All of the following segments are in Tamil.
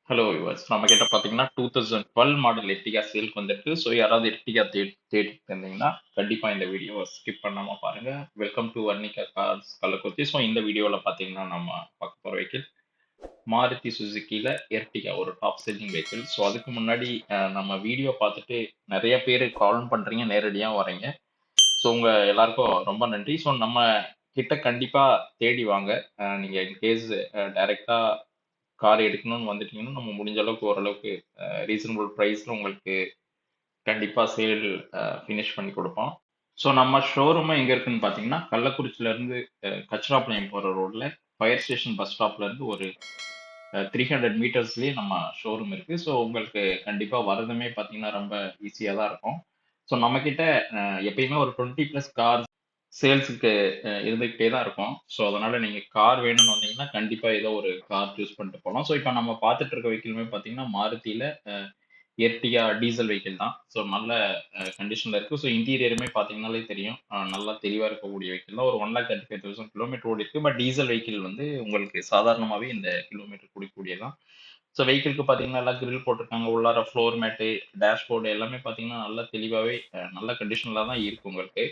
ஹலோ வியூவர்ஸ், நம்ம கிட்ட பார்த்தீங்கன்னா 2012 மாடல் எர்டிகா சேல்க்கு வந்திருக்கு. ஸோ யாராவது எர்டிகா தேடிட்டு இருந்தீங்கன்னா கண்டிப்பாக இந்த வீடியோவை ஸ்கிப் பண்ணாமல் பாருங்க. Welcome to Varnika cars Kallakurichi. So இந்த வீடியோவில் பார்த்தீங்கன்னா நம்ம பார்க்க போகிற வெஹிக்கிள் மாருதி சுசுக்கியில் எர்டிகா, ஒரு டாப் செல்லிங் வெஹிக்கிள். ஸோ அதுக்கு முன்னாடி நம்ம வீடியோ பார்த்துட்டு நிறைய பேர் கால் பண்ணுறீங்க, நேரடியாக வரீங்க. ஸோ உங்கள் எல்லாருக்கும் ரொம்ப நன்றி. ஸோ நம்ம கிட்ட கண்டிப்பாக தேடி வாங்க. நீங்கள் இன்கேஸ் டைரெக்டாக கார் எடுக்கணும்னு வந்துட்டீங்கன்னா நம்ம முடிஞ்ச அளவுக்கு ஓரளவுக்கு ரீசனபிள் ப்ரைஸில் உங்களுக்கு கண்டிப்பாக சேல் ஃபினிஷ் பண்ணி கொடுப்போம். ஸோ நம்ம ஷோரூம் எங்கே இருக்குன்னு பார்த்தீங்கன்னா கள்ளக்குறிச்சியிலேருந்து கச்சிராப்பாளையம் போகிற ரோட்டில் ஃபயர் ஸ்டேஷன் பஸ் ஸ்டாப்லேருந்து ஒரு 300 மீட்டர்ஸ்லேயே நம்ம ஷோரூம் இருக்குது. ஸோ உங்களுக்கு கண்டிப்பாக வரதுமே பார்த்தீங்கன்னா ரொம்ப ஈஸியாக தான் இருக்கும். ஸோ நம்மக்கிட்ட எப்பயுமே ஒரு 20+ கார் சேல்ஸுக்கு இருந்துகிட்டே தான் இருக்கும். ஸோ அதனால நீங்க கார் வேணும்னு வந்தீங்கன்னா, கண்டிப்பா ஏதோ ஒரு கார் சூஸ் பண்ணிட்டு போலாம். ஸோ இப்ப நம்ம பார்த்துட்டு இருக்க வெஹிக்கிளுமே பார்த்தீங்கன்னா, மாருதியில எர்டிகா டீசல் வெஹிக்கிள் தான். ஸோ நல்ல கண்டிஷன்ல இருக்கு. ஸோ இன்டீரியருமே பார்த்தீங்கன்னாலே தெரியும். நல்லா தெளிவா இருக்கக்கூடிய வெஹிக்கிள் தான். ஒரு 1,35,000 கிலோமீட்டர் ஓடிருக்கு. பட் டீசல் வெஹிக்கிள் வந்து உங்களுக்கு சாதாரணமாவே இந்த கிலோமீட்டர் குடிக்கக்கூடியதான். ஸோ வெஹிக்கிளுக்கு பார்த்தீங்கன்னா, எல்லாம் கிரில் போட்டிருக்காங்க. உள்ளார ஃப்ளோர் மேட்டு, டேஷ்போர்டு எல்லாமே பார்த்தீங்கன்னா, நல்லா தெளிவாவே நல்ல கண்டிஷன்ல தான் இருக்கு உங்களுக்கு.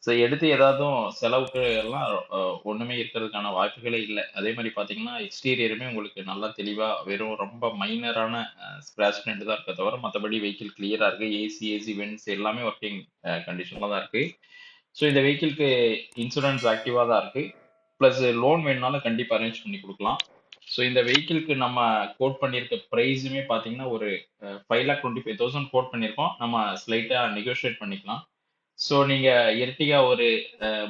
ஸோ எடுத்து ஏதாவதும் செலவுக்கு எல்லாம் ஒண்ணுமே இருக்கிறதுக்கான வாய்ப்புகளே இல்ல. அதே மாரி பார்த்தீங்கன்னா, எக்ஸ்டீரியருமே உங்களுக்கு நல்லா தெளிவா வெறும் ரொம்ப மைனரான ஸ்க்ராட்ச் பெயிண்ட் தான் இருக்கே தவிர, மத்தபடி வெஹிக்கிள் கிளியரா இருக்கு. ஏசி வென்ட்ஸ் எல்லாமே ஒர்க்கிங் கண்டிஷன்ல தான் இருக்கு. ஸோ இந்த வெஹிக்கிள்க்கு இன்சூரன்ஸ் ஆக்டிவா தான் இருக்கு. பிளஸ் லோன் வேணும்னாலும் கண்டிப்பா அரேஞ்ச் பண்ணி குடுக்கலாம். ஸோ இந்த வெஹிக்கிள்க்கு நம்ம கோட் பண்ணியிருக்க பிரைஸுமே பார்த்தீங்கன்னா, ஒரு 5,25,000 கோட் பண்ணியிருக்கோம். நம்ம ஸ்லைட்டா நெகோஷியேட் பண்ணிக்கலாம். ஸோ நீங்க எர்டிகா ஒரு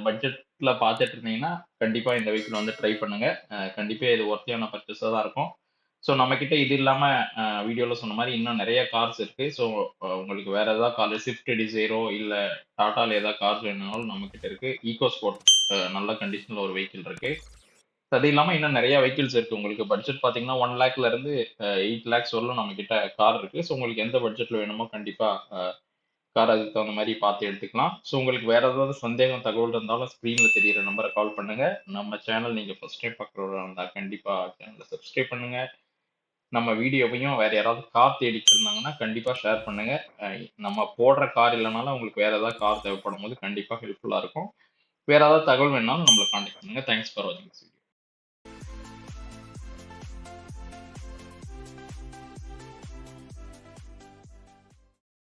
பட்ஜெட்ல பார்த்துட்டு இருந்தீங்கன்னா, கண்டிப்பா இந்த வெஹிக்கிள் வந்து ட்ரை பண்ணுங்க. கண்டிப்பா இது ஒர்த்தியான பர்ச்சேஸா தான் இருக்கும். ஸோ நம்மகிட்ட இது இல்லாம வீடியோல சொன்ன மாரி இன்னும் நெறைய கார்ஸ் இருக்கு. ஸோ உங்களுக்கு வேற ஏதாவது கார் ஸ்விஃப்ட் டிசைரோ இல்ல டாடால ஏதாவது கார் வேணும்னாலும் நம்மகிட்ட இருக்கு. ஈகோ ஸ்போர்ட் நல்ல கண்டிஷன்ல ஒரு வெஹிக்கிள் இருக்கு. அது இல்லாம இன்னும் நெறைய வெஹிக்கிள்ஸ் இருக்கு. உங்களுக்கு பட்ஜெட் பார்த்தீங்கன்னா 1,00,000ல இருந்து 8 லேக்ஸ் வரலும் நம்மகிட்ட கார் இருக்கு. ஸோ உங்களுக்கு எந்த பட்ஜெட்ல வேணுமோ கண்டிப்பா கார் அதுக்கு தகுந்த மாரி பார்த்து எடுத்துக்கலாம். ஸோ உங்களுக்கு வேற ஏதாவது சந்தேகம், தகவல் இருந்தாலும் ஸ்க்ரீன்ல தெரியிற நம்பர கால் பண்ணுங்க. நம்ம சேனல் நீங்க ஃபர்ஸ்ட் டைம் பார்க்குறவரா இருந்தா கண்டிப்பா சேனல சப்ஸ்கிரைப் பண்ணுங்க. நம்ம வீடியோவையும் வேற யாராவது கார் தேடிட்டு இருந்தாங்கன்னா கண்டிப்பா ஷேர் பண்ணுங்க. அ நம்ம போடுற கார் இல்லனாலும் உங்களுக்கு வேற ஏதாவது கார் தேவைப்படும்போது கண்டிப்பா ஹெல்ப்ஃபுல்லா இருக்கும். வேற ஏதாவது தகவல் வேணும்னாலும் நம்மள கான்டாக்ட் பண்ணுங்க. தேங்க்ஸ் ஃபார் வாட்சிங் திஸ் வீடியோ.